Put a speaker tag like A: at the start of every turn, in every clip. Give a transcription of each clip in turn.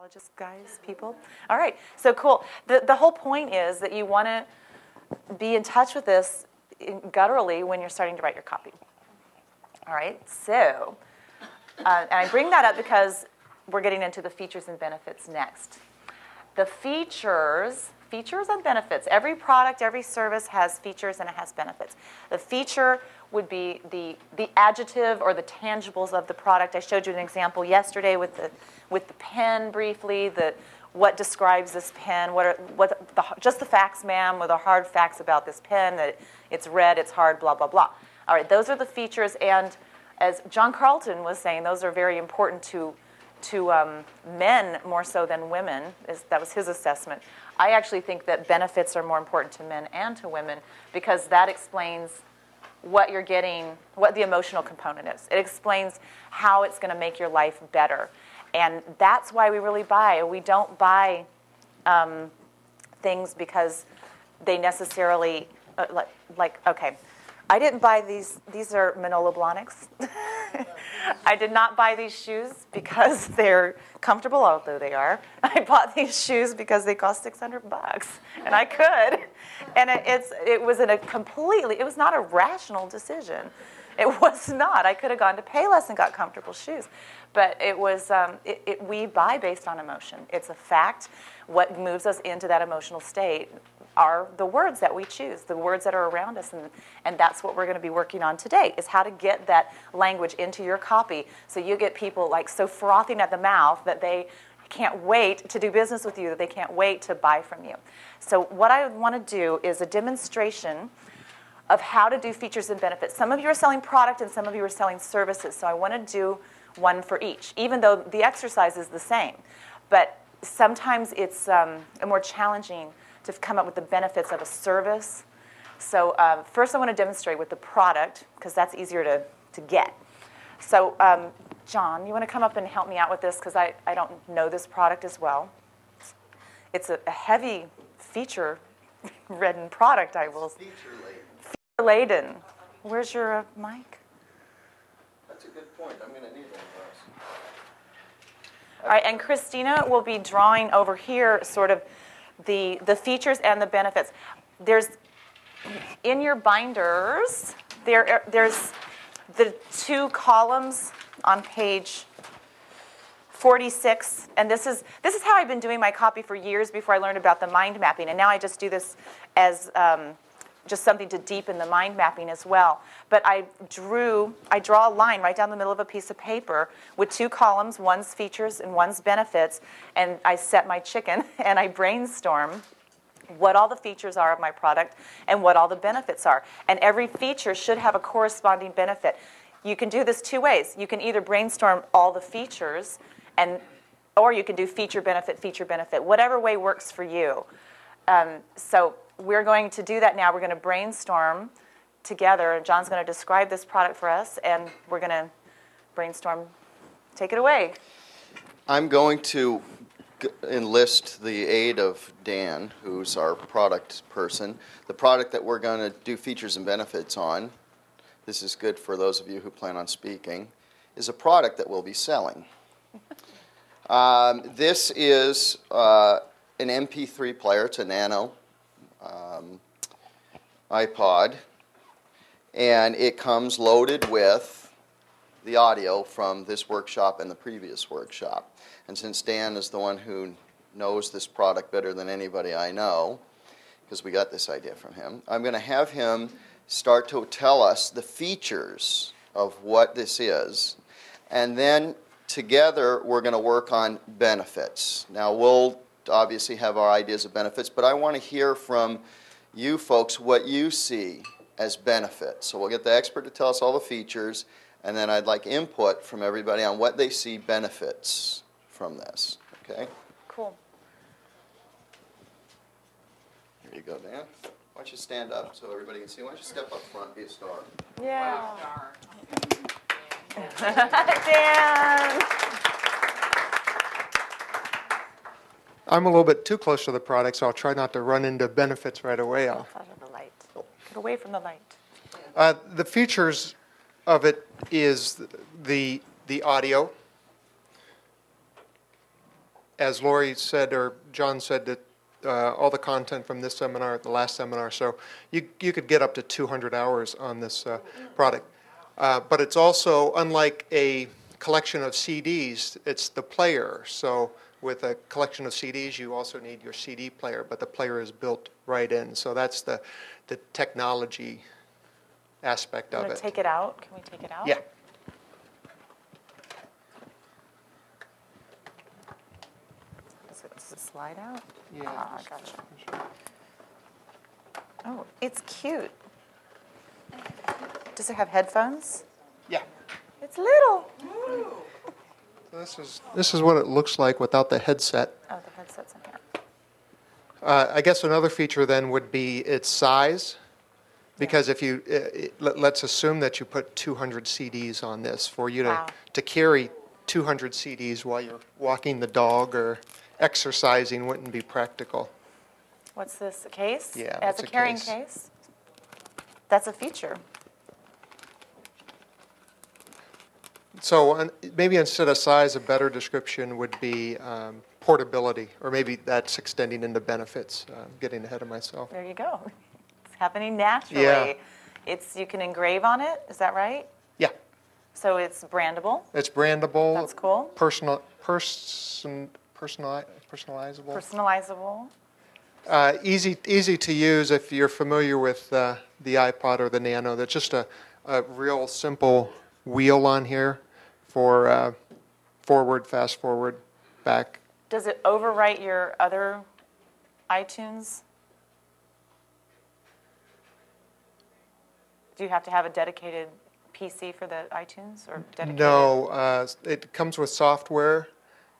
A: Just guys, people. All right, so cool. The whole point is that you want to be in touch with this gutturally when you're starting to write your copy. All right, so, and I bring that up because we're getting into the features and benefits next. The features and benefits. Every product, every service has features and it has benefits. The feature would be the adjective or the tangibles of the product. I showed you an example yesterday with the pen briefly. What describes this pen? Just the facts, ma'am, with the hard facts about this pen, that it's red, it's hard, blah, blah, blah. All right, those are the features, and as John Carlton was saying, those are very important to men more so than women. That was his assessment. I actually think that benefits are more important to men and to women because that explains what you're getting, what the emotional component is. It explains how it's going to make your life better. And that's why we really buy. We don't buy things because they necessarily, okay, I didn't buy these. These are Manolo Blahniks. I did not buy these shoes because they're comfortable, although they are. I bought these shoes because they cost $600, and I could. And it was not a rational decision. It was not. I could have gone to Payless and got comfortable shoes. But it was, we buy based on emotion. It's a fact. What moves us into that emotional state are the words that we choose, the words that are around us. And that's what we're going to be working on today, is how to get that language into your copy so you get people like so frothing at the mouth that they can't wait to do business with you, that they can't wait to buy from you. So what I want to do is a demonstration of how to do features and benefits. Some of you are selling product and some of you are selling services, so I want to do one for each, even though the exercise is the same. But sometimes it's more challenging to come up with the benefits of a service. So first I want to demonstrate with the product, because that's easier to get. So John, you want to come up and help me out with this, because I don't know this product as well. It's a heavy feature-ridden product, I will say. Feature-laden. Where's your mic?
B: That's a good point. I'm going to need one of those.
A: All right, and Christina will be drawing over here sort of the features and the benefits. There's, in your binders, there's the two columns on page 46, and this is how I've been doing my copy for years before I learned about the mind mapping, and now I just do this as just something to deepen the mind mapping as well. But I draw a line right down the middle of a piece of paper with two columns, one's features and one's benefits, and I set my chicken and I brainstorm what all the features are of my product and what all the benefits are. And every feature should have a corresponding benefit. You can do this two ways. You can either brainstorm all the features, or you can do feature, benefit, whatever way works for you. So we're going to do that now. We're going to brainstorm together, and John's going to describe this product for us, and we're going to brainstorm. Take it away.
B: I'm going to enlist the aid of Dan, who's our product person. The product that we're going to do features and benefits on, this is good for those of you who plan on speaking, is a product that we'll be selling. This is an MP3 player. It's a nano iPod, and it comes loaded with the audio from this workshop and the previous workshop. And since Dan is the one who knows this product better than anybody I know, because we got this idea from him, I'm going to have him start to tell us the features of what this is, and then together we're going to work on benefits. Now we'll obviously have our ideas of benefits, but I want to hear from you folks what you see as benefits. So we'll get the expert to tell us all the features, and then I'd like input from everybody on what they see benefits from this. Okay?
A: Cool.
B: Here you go, Dan. Why don't you stand up so everybody can see? Why don't you step up front, be a star.
A: Yeah. Dan.
C: I'm a little bit too close to the product, so I'll try not to run into benefits right away.
A: Out of the light. Get away from the light.
C: The features of it is the audio. as Lorrie said, or John said, that all the content from this seminar, the last seminar, so you could get up to 200 hours on this product. But it's also, unlike a collection of CDs, it's the player. So with a collection of CDs, you also need your CD player, but the player is built right in. So that's the technology aspect of
A: Want
C: it.
A: to take it out? Can we take it out?
C: Yeah.
A: Does it slide out?
C: Yeah.
A: Ah, gotcha. Oh, it's cute. Does it have headphones?
C: Yeah.
A: It's little.
C: So this is what it looks like without the headset.
A: Oh, the headset's in here.
C: I guess another feature then would be its size, because if you let's assume that you put 200 CDs on this, for you
A: Wow.
C: to carry 200 CDs while you're walking the dog or exercising wouldn't be practical.
A: What's this, a case?
C: Yeah,
A: As
C: it's
A: a
C: a
A: carrying
C: case.
A: case? That's a feature.
C: So maybe instead of size, a better description would be portability, or maybe that's extending into benefits. Getting ahead of myself.
A: There you go. It's happening naturally.
C: Yeah.
A: You can engrave on it, is that right?
C: Yeah,
A: So it's brandable,
C: it's brandable.
A: That's cool.
C: Personalizable.
A: personalizable.
C: Easy to use if you're familiar with the iPod or the Nano. That's just a real simple wheel on here for forward, fast forward, back.
A: Does it overwrite your other iTunes? Do you have to have a dedicated PC for the iTunes or dedicated?
C: No, it comes with software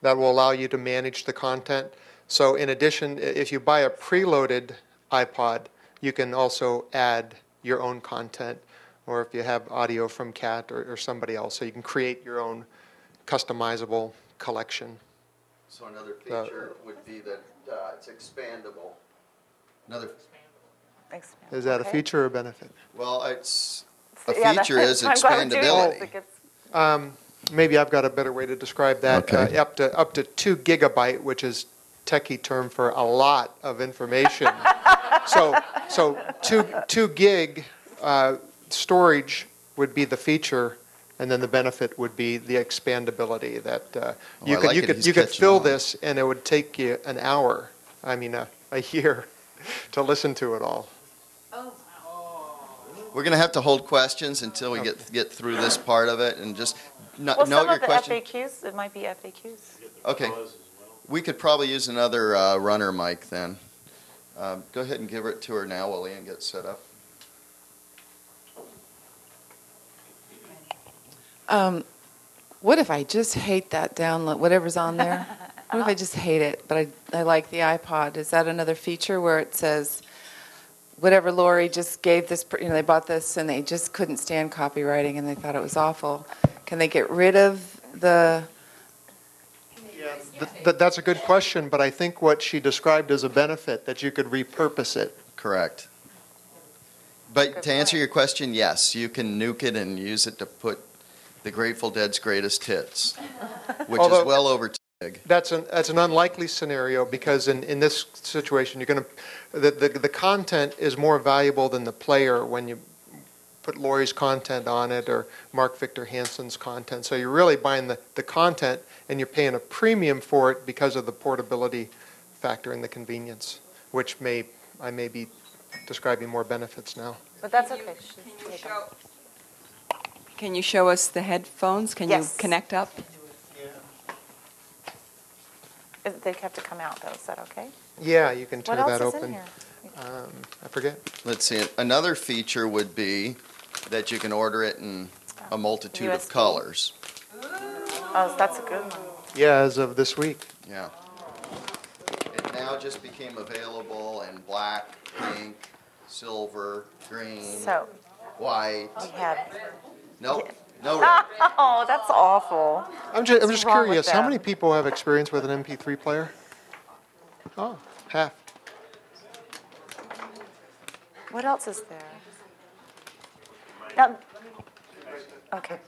C: that will allow you to manage the content. So in addition, if you buy a preloaded iPod, you can also add your own content, or if you have audio from Cat or somebody else, so you can create your own customizable collection.
B: So another feature would be that it's expandable. Another,
A: Expand-
C: Is that a
A: okay.
C: feature or a benefit?
B: well, it's, a
A: Yeah,
B: feature is
A: that's why we're doing this,
B: expandability.
A: because-
C: Maybe I've got a better way to describe that.
B: Okay.
C: Up to 2 gigabyte, which is techie term for a lot of information. so 2 gig storage would be the feature, and then the benefit would be the expandability that you
B: I
C: could
B: like
C: you
B: it.
C: could
B: He's
C: you could
B: catching
C: fill
B: on.
C: this, and it would take you an hour. I mean a year to listen to it all.
B: We're going to have to hold questions until we get through this part of it, and just
A: Well,
B: note
A: some
B: your
A: of the
B: question.
A: FAQs, it might be FAQs.
B: Okay. We could probably use another runner mic then. Go ahead and give it to her now while Ian gets set up.
D: What if I just hate that download, whatever's on there? What if I just hate it, but I like the iPod? Is that another feature where it says, whatever Lorrie just gave this, they bought this and they just couldn't stand copywriting and they thought it was awful. Can they get rid of the...
C: That's a good question, but I think what she described as a benefit, that you could repurpose it.
B: Correct. But
A: Good
B: to answer
A: point.
B: your question, yes, you can nuke it and use it to put the Grateful Dead's greatest hits, which
C: Although-
B: is well over 2 gig.
C: That's an unlikely scenario, because in this situation, you're going to the content is more valuable than the player when you put Lorrie's content on it or Mark Victor Hansen's content. So you're really buying the content, and you're paying a premium for it because of the portability factor and the convenience, which I may be describing more benefits now.
A: But that's okay.
E: Can you show us the headphones? Can
A: Yes.
E: you connect up?
A: They have to come out, though. Is that okay?
C: Yeah, you can tear
A: What
C: that
A: else is
C: open.
A: in here?
C: I forget.
B: Let's see. Another feature would be that you can order it in a multitude of
A: USB.
B: colors.
A: Oh, that's a good one.
C: Yeah, as of this week.
B: Yeah. It now just became available in black, pink, silver, green,
A: So
B: white.
A: we have.
B: Nope. No red.
A: Oh, that's awful.
C: I'm just
A: What's wrong with
C: curious, how
A: them?
C: many people have experience with an MP3 player? Oh, half.
A: What else is there? Now, okay.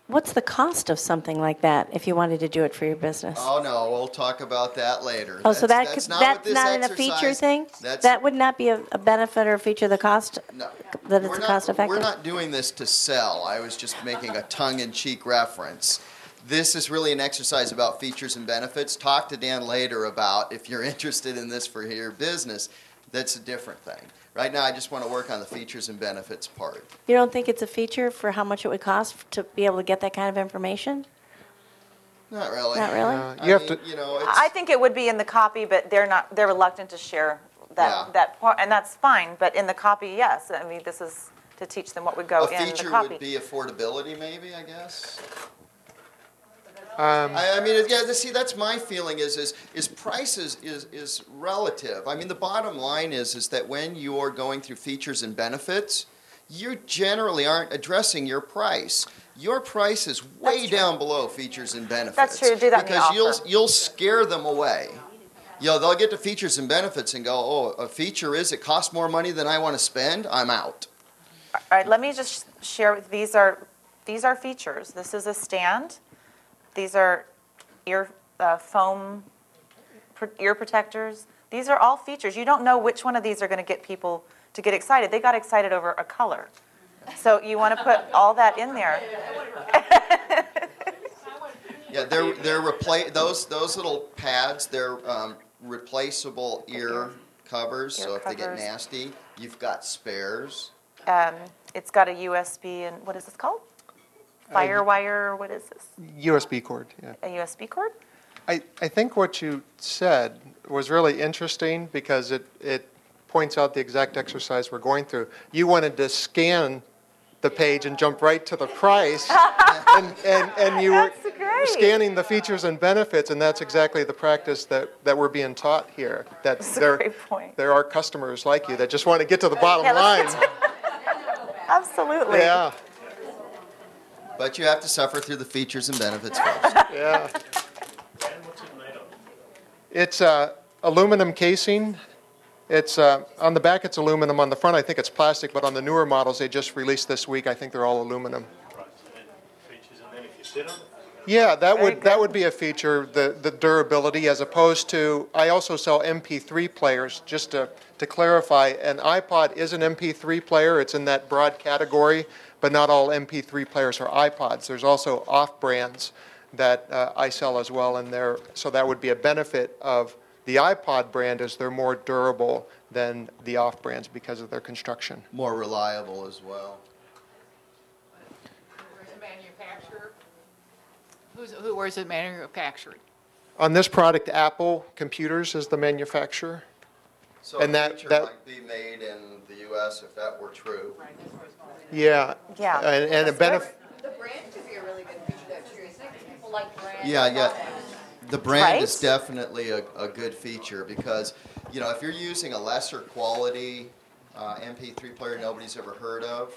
F: What's the cost of something like that if you wanted to do it for your business?
B: Oh, no, we'll talk about that later.
F: Oh, so
B: That's not what
F: that's
B: this
F: not in a feature
B: exercise-
F: thing?
B: That's,
F: That would not be a benefit or a feature of the cost?
B: no.
F: That it's
B: We're
F: cost effective?
B: We're not doing this to sell. I was just making a tongue-in-cheek reference. This is really an exercise about features and benefits. Talk to Dan later about if you're interested in this for your business. That's a different thing. Right now, I just want to work on the features and benefits part.
F: You don't think it's a feature for how much it would cost to be able to get that kind of information?
B: Not really.
F: Not really?
C: You have to.
B: You know, it's,
A: I think it would be in the copy, but they're reluctant to share
B: Yeah.
A: that part, and that's fine, but in the copy, yes. I mean, this is to teach them what would go
B: a
A: in the
B: feature
A: copy.
B: would be affordability, maybe, I guess.
C: Um,
B: I mean, yeah. See, that's my feeling. Is price is relative. I mean, the bottom line is that when you're going through features and benefits, you generally aren't addressing your price. Your price is way down below features and benefits.
A: That's true. Do that in the
B: because
A: offer.
B: you'll scare them away. You know, they'll get to features and benefits and go, oh, a feature it costs more money than I want to spend. I'm out.
A: All right, let me just share, these are features. This is a stand. These are foam ear protectors. These are all features. You don't know which one of these are going to get people to get excited. They got excited over a color. So you want to put all that in there.
B: Yeah, those little pads. They're replaceable ear covers. So if they get
A: covers.
B: nasty, you've got spares.
A: It's got a USB and what is this called? Firewire, what is this?
C: USB cord, yeah.
A: A USB cord?
C: I think what you said was really interesting because it points out the exact exercise we're going through. You wanted to scan the page and jump right to the price, and you were
A: That's great.
C: scanning the features and benefits, and that's exactly the practice that we're being taught here. That
A: That's a great point.
C: there are customers like you that just want to get to the bottom
A: Yeah,
C: line.
A: let's Absolutely.
C: Yeah,
B: But you have to suffer through the features and benefits first.
C: yeah. It's aluminum casing. It's on the back. It's aluminum. On the front, I think it's plastic. But on the newer models they just released this week, I think they're all aluminum. Yeah, that would be a feature. The durability, as opposed to. I also sell MP3 players. Just to clarify, an iPod is an MP3 player. It's in that broad category, but not all MP3 players are iPods. There's also off-brands that I sell as well, and so that would be a benefit of the iPod brand, is they're more durable than the off-brands because of their construction.
B: More reliable as well.
G: Where's it manufactured? Where's it manufactured?
C: On this product, Apple Computers is the manufacturer.
B: So
C: And
B: a
C: that-
B: feature
C: that-
B: might be made in the U.S. if that were true.
C: Yeah.
A: Yeah.
C: And a benefit.
H: The brand could be a really good feature though too, isn't it? 'Cause people like brands.
B: Yeah. The brand is
A: Right?
B: definitely a good feature because, you know, if you're using a lesser quality MP3 player nobody's ever heard of,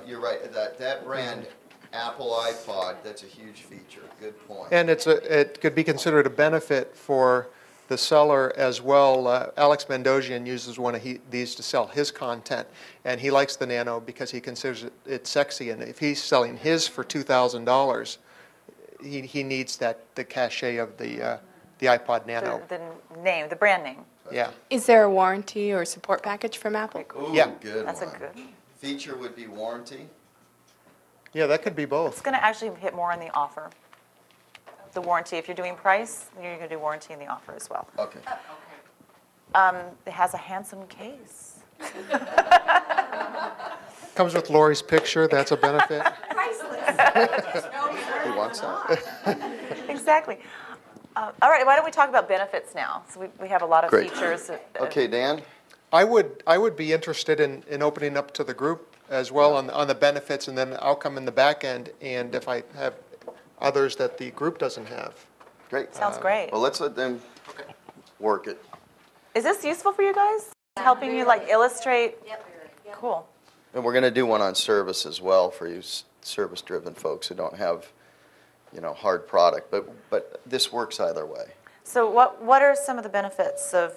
B: you're right. That brand, Apple iPod, that's a huge feature. Good point.
C: And it could be considered a benefit for the seller as well. Alex Mandozian uses one of these to sell his content, and he likes the Nano because he considers it sexy. And if he's selling his for $2,000, he needs the cachet of the iPod Nano.
A: The brand name.
C: Yeah.
E: Is there a warranty or support package from Apple?
B: Ooh,
C: Yeah.
B: good
A: That's a
B: one.
A: good.
B: Feature would be warranty.
C: Yeah, that could be
A: It's
C: both.
A: going to actually hit more in the offer. The warranty, if you're doing price, you're going to do warranty in the offer as well.
B: Okay.
A: It has a handsome case.
C: Comes with Lori's picture. That's a benefit.
B: Who wants that?
A: Exactly. All right, why don't we talk about benefits now? So we have a lot of
B: Great.
A: features.
B: Okay, Dan?
C: I would be interested in opening up to the group as well on the benefits and then the outcome in the back end, and if I have others that the group doesn't have.
B: Great.
A: Sounds great.
B: Well, let's let them work it.
A: Is this useful for you guys? Helping you like illustrate?
H: Yep.
A: Cool.
B: And we're going to do one on service as well for you service-driven folks who don't have, hard product. But this works either way.
A: So what are some of the benefits of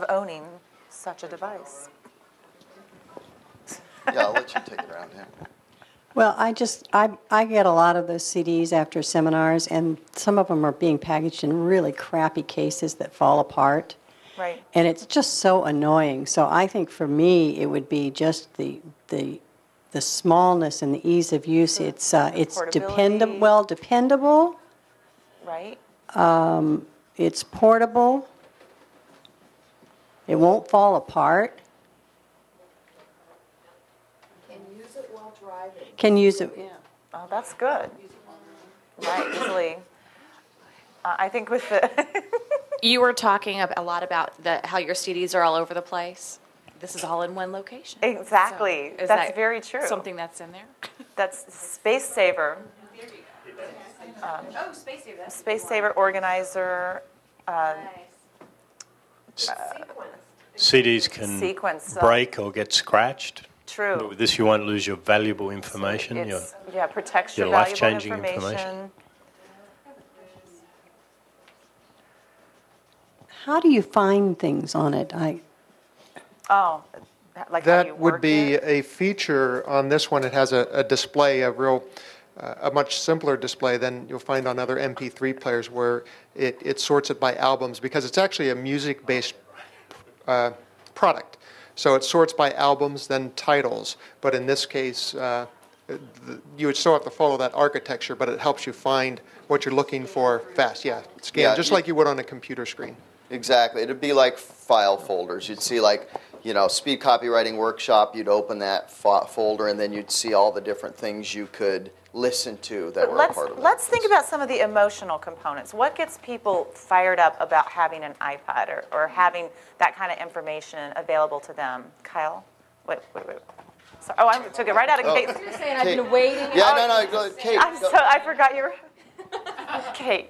A: owning such a device?
B: Yeah, I'll let you take it around here.
I: Well, I get a lot of those CDs after seminars, and some of them are being packaged in really crappy cases that fall apart.
A: Right.
I: And it's just so annoying. So I think for me, it would be just the smallness and the ease of use. It's
A: portability.
I: Dependable.
A: Right.
I: It's portable. It won't fall apart. Can use it. Yeah.
A: Oh, that's good. Right, easily. I think with the
J: You were talking a lot about how your CDs are all over the place. This is all in one location.
A: exactly.
J: So, is
A: That's
J: that
A: very true.
J: Something that's in there.
A: That's space saver.
J: Space Saver.
A: Space saver organizer.
K: CDs can
A: Sequence,
K: break or get scratched.
A: True.
K: But with this, you won't lose your valuable information.
A: Protects your
K: your
A: valuable
K: life-changing
A: information.
K: information.
I: How do you find things on it?
A: Oh, like how you
C: That would
A: work
C: be
A: it?
C: a feature on this one. It has a display, a much simpler display than you'll find on other MP3 players, where it sorts it by albums, because it's actually a music-based product. So it sorts by albums, then titles. But in this case, you would still have to follow that architecture, but it helps you find what you're looking for fast. Yeah, scan,
B: Yeah,
C: just like you would on a computer screen.
B: Exactly. It'd be like file folders. You'd see like, speed copywriting workshop, you'd open that folder and then you'd see all the different things you could listen to that were a part of it.
A: Let's think about some of the emotional components. What gets people fired up about having an iPod or having that kind of information available to them? Kyle? Wait. So, I took it right out of Kate's.
H: I was saying, I've been waiting.
B: Yeah, no, Kate.
A: I forgot you were. Kate.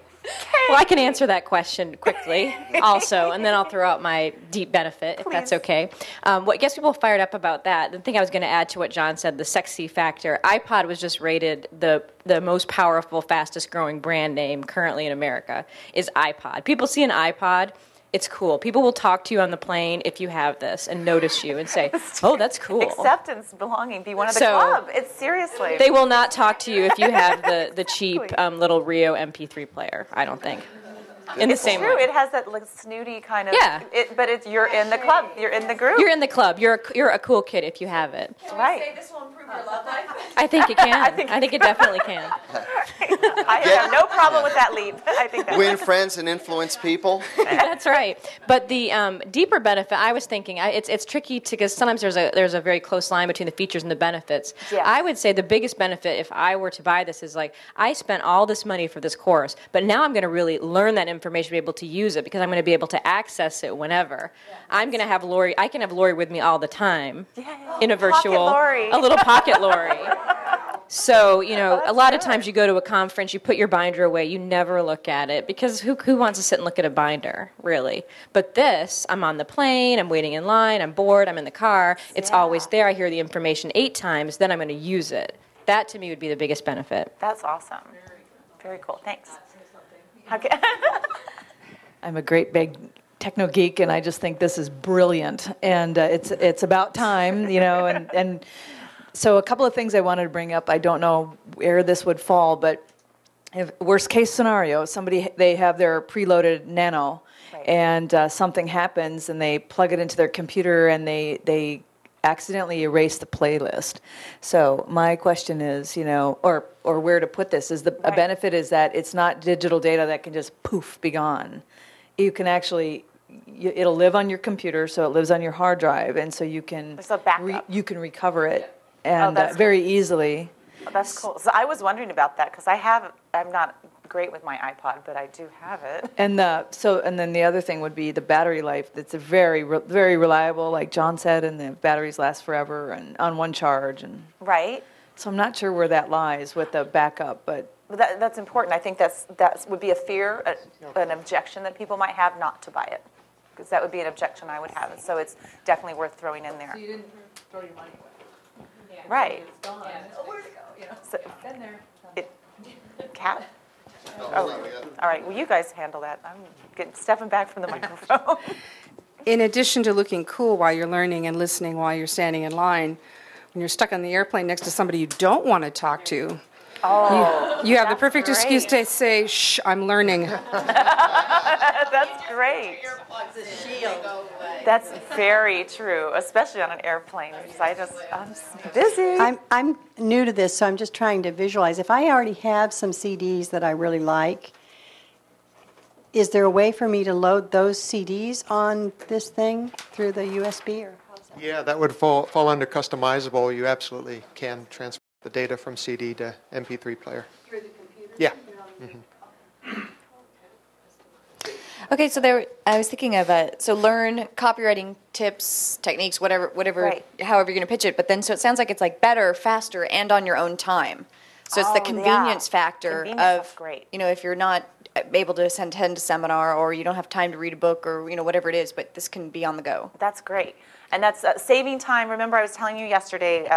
L: Well, I can answer that question quickly also, and then I'll throw out my deep benefit, if that's okay. What gets people fired up about that, the thing I was going to add to what John said, the sexy factor, iPod was just rated the most powerful, fastest growing brand name currently in America is iPod. People see an iPod, it's cool. People will talk to you on the plane if you have this and notice you and say, oh, that's cool.
A: Acceptance, belonging, be one of the club. It's seriously.
L: They will not talk to you if you have the cheap little Rio MP3 player, I don't think. In the same
A: true.
L: way.
A: It has that like snooty kind of.
L: Yeah.
A: But you're in the club. You're in the group.
L: You're in the club. You're a cool kid if you have it.
A: Right.
H: This will improve your love life?
L: I think it can. I think it definitely can.
A: I have no problem with that leap. I think that's
B: Win friends and influence people.
L: That's right. But the deeper benefit, I was thinking, it's tricky because sometimes there's a very close line between the features and the benefits.
A: Yeah.
L: I would say the biggest benefit, if I were to buy this, is like I spent all this money for this course, but now I'm going to really learn that information, be able to use it because I'm going to be able to access it whenever. I'm going to have Lorrie. I can have Lorrie with me all the time in a virtual, a little pocket Lorrie. So, a lot of times you go to a conference, you put your binder away, you never look at it, because who wants to sit and look at a binder, really? But this, I'm on the plane, I'm waiting in line, I'm bored, I'm in the car, it's always there, I hear the information 8 times, then I'm going to use it. That, to me, would be the biggest benefit.
A: That's awesome. Very cool. Thanks. Okay.
M: I'm a great big techno geek, and I just think this is brilliant, and it's about time, and so a couple of things I wanted to bring up. I don't know where this would fall, but if worst case scenario, they have their preloaded Nano, and something happens, and they plug it into their computer, and they accidentally erase the playlist. So my question is, or where to put this, is a benefit is that it's not digital data that can just poof, be gone. You can actually, it'll live on your computer, so it lives on your hard drive, and so you can you can recover it and very easily.
A: Oh, that's cool. So I was wondering about that because I'm not great with my iPod, but I do have it.
M: And then the other thing would be the battery life. It's a very reliable, like John said, and the batteries last forever and on one charge. And
A: right.
M: So I'm not sure where that lies with the backup, but
A: that's important. I think that would be a fear, an objection that people might have not to buy it, because that would be an objection I would have. So it's definitely worth throwing in there.
M: So you didn't throw your money away. Yeah,
A: right.
M: It's gone. Yeah. Where'd it go?
A: So,
M: been there.
A: Cat? Oh, all right. Well, you guys handle that. I'm stepping back from the microphone.
N: In addition to looking cool while you're learning and listening while you're standing in line, and you're stuck on the airplane next to somebody you don't want to talk to,
A: Oh,
N: you have the
A: that's
N: perfect excuse
A: great.
N: to say, "Shh, I'm learning."
A: That's great. That's very true, especially on an airplane, because I'm just busy.
I: I'm new to this, so I'm just trying to visualize. If I already have some CDs that I really like, is there a way for me to load those CDs on this thing through the USB? Or how's that?
C: Yeah, that would fall under customizable. You absolutely can transfer the data from CD to MP3 player.
I: Through the computer?
C: Yeah.
J: Okay, so I was thinking of so learn copywriting tips, techniques, whatever,
A: Right.
J: however you're going to pitch it. But then, so it sounds like it's like better, faster, and on your own time. So it's the
A: Oh,
J: convenience
A: yeah.
J: factor
A: Convenience,
J: of,
A: that's great.
J: if you're not able to attend a seminar or you don't have time to read a book or whatever it is, but this can be on the go.
A: That's great. And that's saving time. Remember, I was telling you yesterday,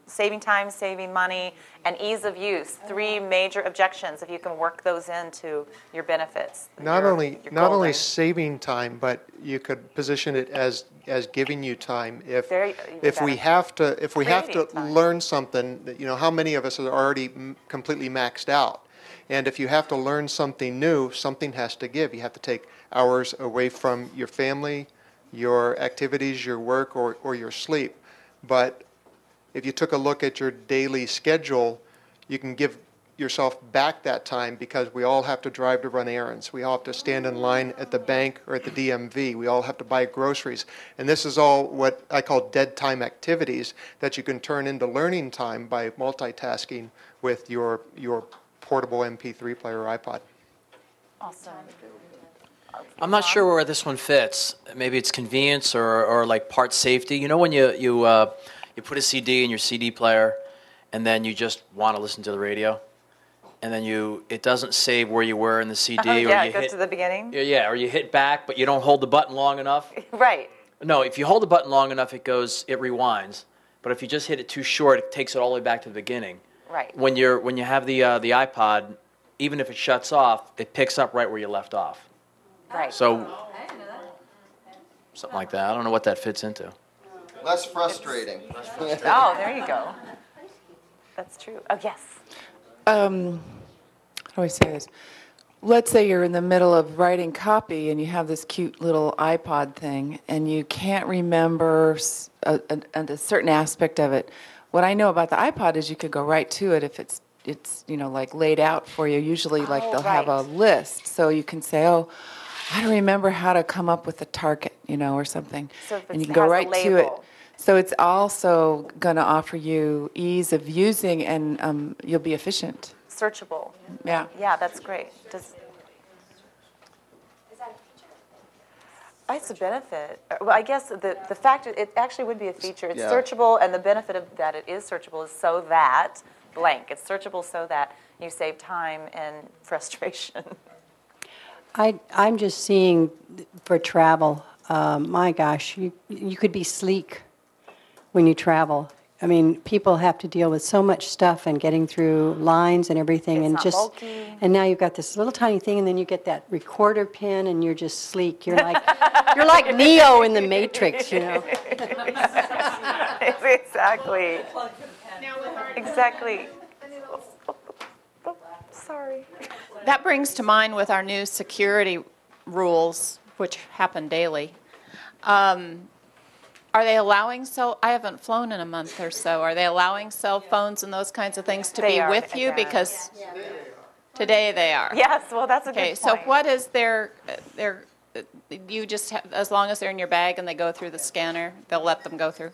A: saving time, saving money, and ease of use. 3 major objections. If you can work those into your benefits.
C: Not
A: you're
C: only
A: golden.
C: saving time, but you could position it as giving you time. If
A: Very-
C: we have to
A: Creating time.
C: learn something, how many of us are already completely maxed out? And if you have to learn something new, something has to give. You have to take hours away from your family, your activities, your work, or your sleep. But if you took a look at your daily schedule, you can give yourself back that time, because we all have to drive to run errands. We all have to stand in line at the bank or at the DMV. We all have to buy groceries. And this is all what I call dead time activities that you can turn into learning time by multitasking with your portable MP3 player or iPod.
A: Awesome.
O: I'm not sure where this one fits. Maybe it's convenience or like part safety. You know when you put a CD in your CD player and then you just want to listen to the radio, and then it doesn't save where you were in the CD.
A: Oh, yeah,
O: or you
A: it goes
O: hit,
A: to the beginning.
O: Yeah, or you hit back, but you don't hold the button long enough.
A: Right.
O: No, if you hold the button long enough, it rewinds. But if you just hit it too short, it takes it all the way back to the beginning.
A: Right.
O: When you have the iPod, even if it shuts off, it picks up right where you left off.
A: Right.
O: So something like that. I don't know what that fits into.
B: Less frustrating.
A: Oh, there you go. That's true. Oh, yes.
D: How do I say this? Let's say you're in the middle of writing copy and you have this cute little iPod thing and you can't remember a certain aspect of it. What I know about the iPod is you could go right to it if it's like laid out for you. Usually like they'll have a list, so you can say, oh, I don't remember how to come up with a target, or something.
A: So if
D: and you
A: it
D: can go
A: has a
D: right to it.
A: label.
D: So it's also going to offer you ease of using, and you'll be efficient.
A: Searchable.
D: Yeah.
A: Yeah, that's great. It's a benefit. Well, I guess the fact it actually would be a feature. It's searchable, and the benefit of that it is searchable is so that blank. It's searchable so that you save time and frustration.
I: I'm just seeing for travel, my gosh, you could be sleek when you travel. I mean, people have to deal with so much stuff and getting through lines and everything,
A: It's not bulky.
I: and now you've got this little tiny thing, and then you get that recorder pin, and you're just sleek. You're like Neo in the Matrix,
A: Exactly. Exactly. Sorry.
G: That brings to mind with our new security rules, which happen daily. Are they allowing I haven't flown in a month or so. Are they allowing cell phones and those kinds of things to
A: They
G: be
A: are,
G: with you?
A: again.
G: Because today they are.
A: Yes, well, that's a good
G: Okay,
A: point.
G: so what is you just have, as long as they're in your bag and they go through the scanner, they'll let them go through?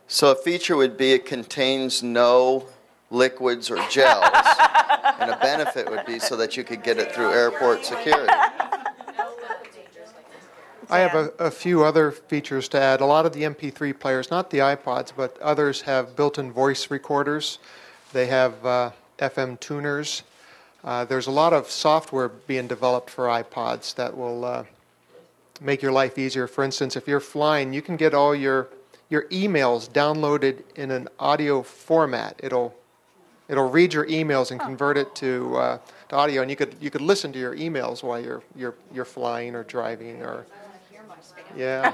B: So a feature would be it contains no liquids or gels, and a benefit would be so that you could get it through airport security.
C: I have a few other features to add. A lot of the MP3 players, not the iPods, but others have built-in voice recorders. They have FM tuners. There's a lot of software being developed for iPods that will make your life easier. For instance, if you're flying, you can get all your emails downloaded in an audio format. It'll read your emails and convert it to audio, and you could listen to your emails while you're flying or driving or. Yeah.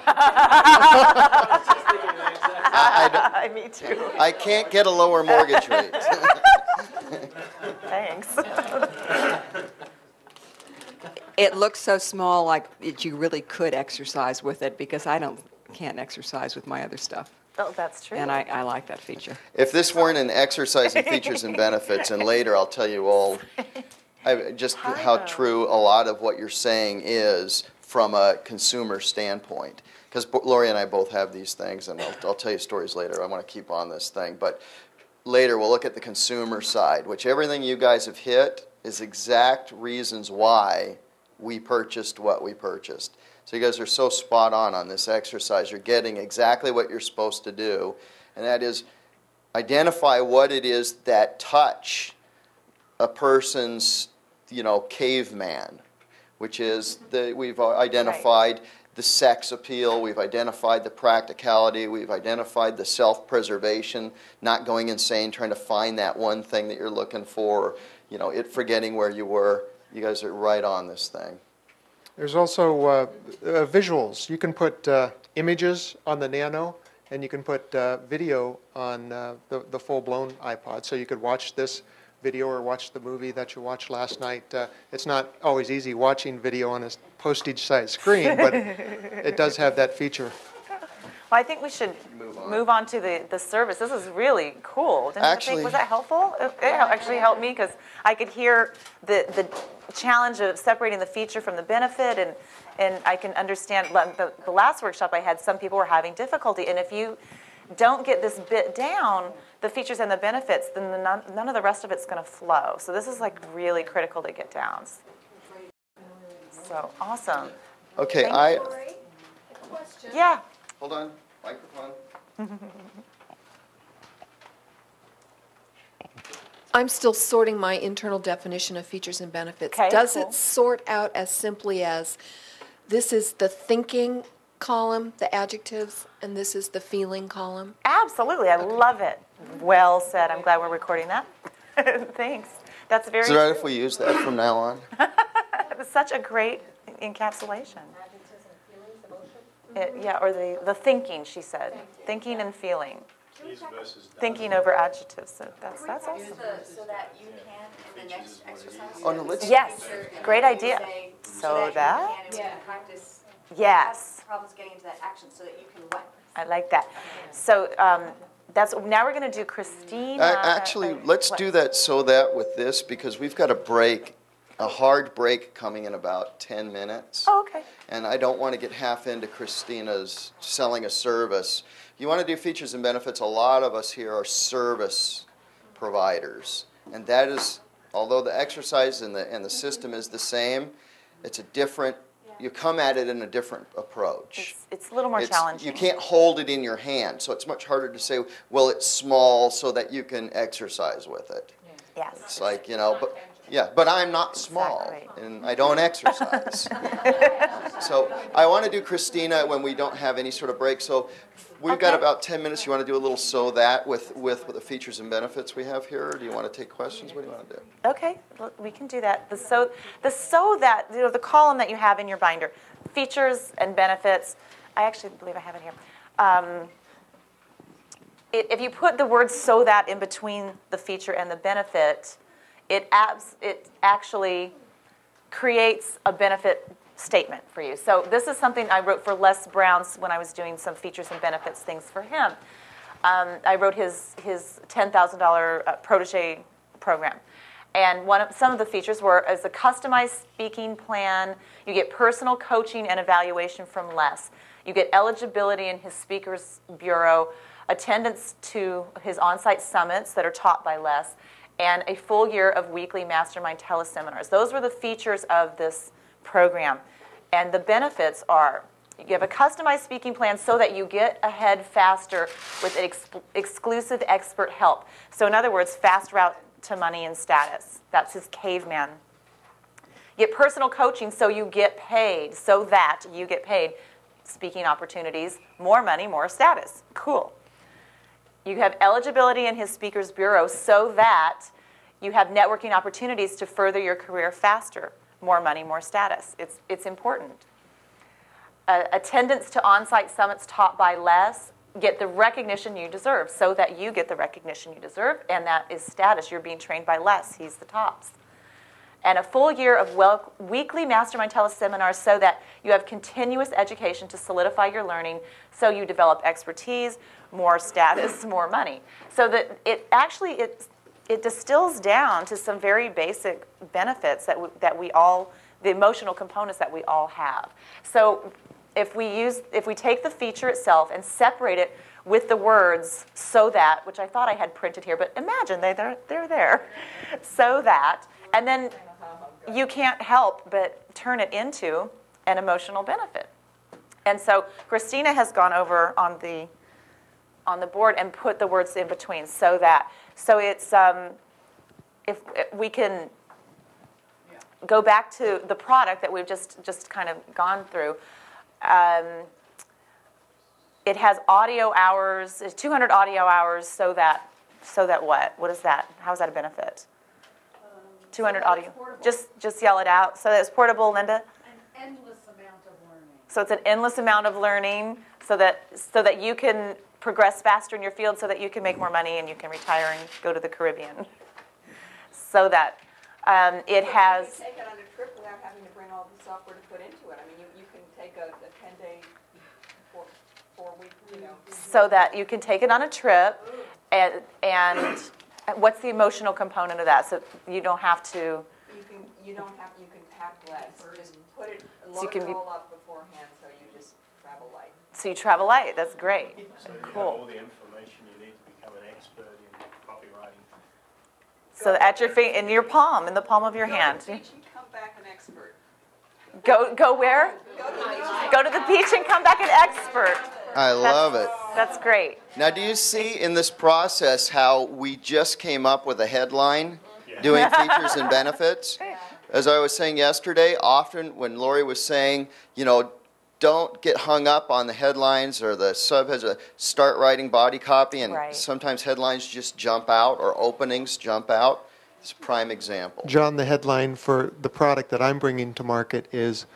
A: Me too.
B: I can't get a lower mortgage rate.
A: Thanks.
P: It looks so small, like you really could exercise with it, because can't exercise with my other stuff.
A: Oh, that's true.
P: And I like that feature.
B: If this weren't an exercising features and benefits, and later I'll tell you all just how true a lot of what you're saying is from a consumer standpoint. Because Lorrie and I both have these things, and I'll tell you stories later. I want to keep on this thing. But later we'll look at the consumer side, which everything you guys have hit is exact reasons why we purchased what we purchased. So you guys are so spot on this exercise. You're getting exactly what you're supposed to do, and that is identify what it is that touch a person's, caveman, which is we've identified the sex appeal, we've identified the practicality, we've identified the self-preservation, not going insane trying to find that one thing that you're looking for, it forgetting where you were. You guys are right on this thing.
C: There's also visuals. You can put images on the Nano, and you can put video on the full-blown iPod. So you could watch this video or watch the movie that you watched last night. It's not always easy watching video on a postage-sized screen, but it does have that feature.
A: Well, I think we should move on to the service. This is really cool. Didn't you think? Was that helpful? It actually helped me because I could hear the challenge of separating the feature from the benefit, and I can understand. The last workshop I had, some people were having difficulty, and if you don't get this bit down, the features and the benefits, then none of the rest of it's going to flow. So this is like really critical to get down. So awesome.
B: Okay,
A: Yeah.
B: Hold on, microphone.
H: I'm still sorting my internal definition of features and benefits.
A: Okay,
H: Does
A: cool.
H: it sort out as simply as this is the thinking column, the adjectives, and this is the feeling column?
A: Absolutely. I love it. Well said. I'm glad we're recording that. Thanks. That's very
B: Is it all right if we use that from now on?
A: It's such a great encapsulation. Or the thinking, she said. Thinking and feeling. Thinking over adjectives. So that's awesome.
H: So that you can, in the next exercise.
B: Oh, no, let's.
A: Yes. Great idea. So that.
H: Practice.
A: Yes.
H: Problems getting into that action so that you can what?
A: I like that. So now we're going to do Christina.
B: Actually, let's do that with this, because we've got a hard break coming in about 10 minutes.
A: Oh, okay.
B: And I don't want to get half into Christina's selling a service. You want to do features and benefits. A lot of us here are service providers. And that is, although the exercise and the system is the same, it's a different, you come at it in a different approach.
A: It's a little more challenging.
B: You can't hold it in your hand, so it's much harder to say, well, it's small so that you can exercise with it.
A: Yes.
B: It's like, but I'm not small, and I don't exercise. So I want to do Christina when we don't have any sort of break. So we've got about 10 minutes. You want to do a little with the features and benefits we have here, or do you want to take questions? What do you want to do?
A: Okay, we can do that. The column that you have in your binder, features and benefits. I actually believe I have it here. If you put the word "so that" in between the feature and the benefit, it actually creates a benefit statement for you. So this is something I wrote for Les Brown's when I was doing some features and benefits things for him. I wrote his $10,000 protege program. And some of the features were as a customized speaking plan. You get personal coaching and evaluation from Les. You get eligibility in his speakers bureau, attendance to his on-site summits that are taught by Les, and a full year of weekly mastermind teleseminars. Those were the features of this program. And the benefits are, you have a customized speaking plan so that you get ahead faster with exclusive expert help. So in other words, fast route to money and status. That's his caveman. You get personal coaching so you get paid, speaking opportunities, more money, more status. Cool. You have eligibility in his speakers bureau so that you have networking opportunities to further your career faster. More money, more status. It's important. Attendance to on-site summits taught by Les. get the recognition you deserve, so that you get the recognition you deserve, and that is status. You're being trained by Les. He's the tops. And a full year of weekly mastermind teleseminars so that you have continuous education to solidify your learning, so you develop expertise, more status, more money. So that it distills down to some very basic benefits that we all, the emotional components that we all have. So if we take the feature itself and separate it with the words "so that," which I thought I had printed here, but imagine they're there, so that, and then you can't help but turn it into an emotional benefit. And so Christina has gone over on the board and put the words in between, so that. So it's if we can go back to the product that we've just kind of gone through. It has audio hours, 200 audio hours, so that what? What is that? How is that a benefit? 200 audio. Just yell it out. So that it's portable, Linda?
Q: An endless amount of learning.
A: So it's an endless amount of learning, so that you can progress faster in your field, so that you can make more money and you can retire and go to the Caribbean. So that it has.
P: You can take it on a trip without having to bring all the software to put into it. I mean, you can take a 10-day, 4-week,
A: So that you can take it on a trip, and what's the emotional component of that? So you don't have to.
P: You can pack less. Just put it,
A: So you
P: load
A: can
P: it
A: be-
P: all up beforehand, so you just travel light.
A: So you travel light. That's great.
K: So you have
A: Cool.
K: all the information you need to become an expert in copywriting.
A: So at your in your palm, in the palm of your hand.
P: Go to the beach and come back an expert.
A: Go where? Go to the beach and come back an expert.
B: I love it.
A: That's great.
B: Now, do you see in this process how we just came up with a headline doing features and benefits? As I was saying yesterday, often when Lorrie was saying, don't get hung up on the headlines or the subheads, start writing body copy, and sometimes headlines just jump out or openings jump out. It's a prime example.
C: John, the headline for the product that I'm bringing to market is,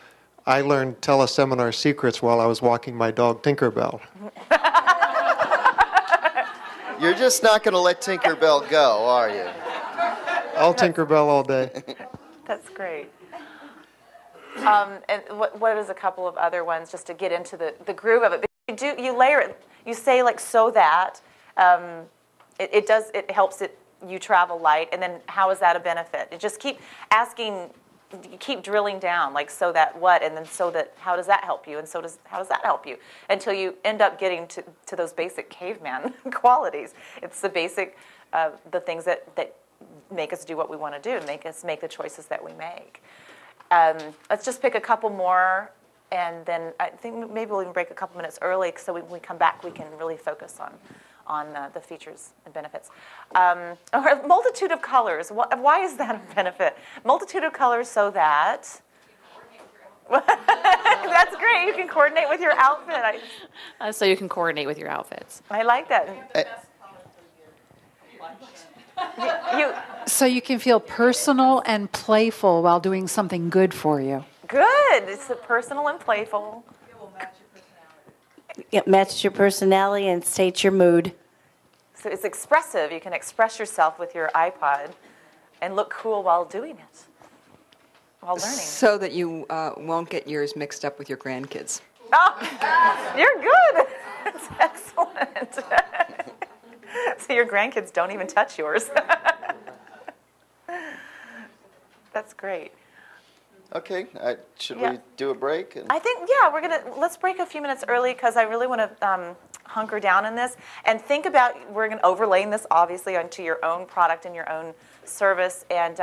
C: I learned teleseminar secrets while I was walking my dog Tinkerbell.
B: You're just not going to let Tinkerbell go, are you?
C: I'll Tinkerbell all day.
A: That's great. And what is a couple of other ones just to get into the groove of it? You layer it. You say like so that it helps you travel light, and then how is that a benefit? You just keep asking. You keep drilling down, like so that what, and then so that how does that help you, and how does that help you, until you end up getting to those basic caveman qualities. It's the basic, the things that make us do what we want to do, make us make the choices that we make. Let's just pick a couple more, and then I think maybe we'll even break a couple minutes early, so when we come back we can really focus on the features and benefits. A multitude of colors. Why is that a benefit? Multitude of colors so that... That's great. You can coordinate with your outfit.
R: So you can coordinate with your outfits.
A: I like that.
Q: So you can feel personal and playful while doing something good for you.
A: Good. It's personal and playful.
F: It matches your personality and states your mood.
A: So it's expressive. You can express yourself with your iPod and look cool while doing it, while learning.
P: So that you won't get yours mixed up with your grandkids.
A: Oh, you're good. That's excellent. So your grandkids don't even touch yours. That's great.
B: Okay, should we do a break?
A: I think, let's break a few minutes early because I really want to hunker down in this and think about, we're going to overlaying this obviously onto your own product and your own service, and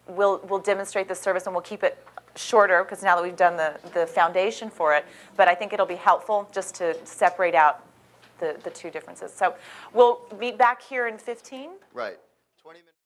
A: we'll demonstrate the service and we'll keep it shorter because now that we've done the foundation for it, but I think it'll be helpful just to separate out the two differences. So we'll meet back here in 15.
B: Right. 20 minutes.